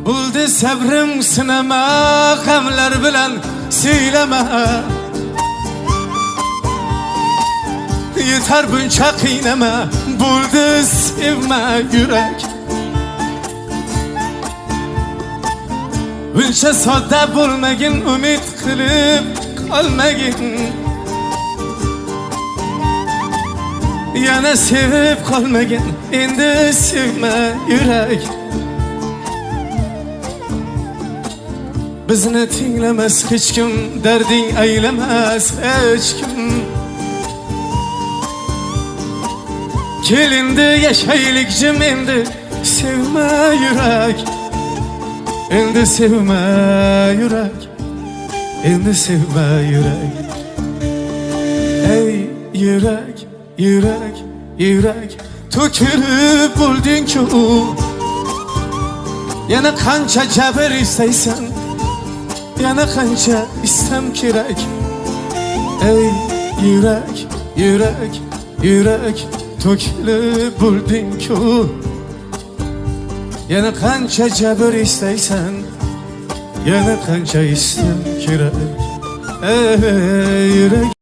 Buldu sabrim sinema, gamlar bilan siylama. Yeter buncha qiynama, buldu sevma yürek. Buncha sodda bo'lmagin, umid qilib qolmagin. Yana sevib qolmagin, endi sevma yürek. Bizni tinglamas hech kim, darding aylamas hech kim. Kel endi yashaylik jim, endi sevma yürek. Endi sevma yürek, endi sevma yürek. Ey yürek, yürek, yürek, to'kilib bo'lding-ku. Yana qancha jabr istaysan, yana qancha istam kerak. Ey yürek, yürek, yürek, to'kilib bo'lding-ku. Yana qancha jabr istaysan, yana qancha istam kerak. Ey yürek.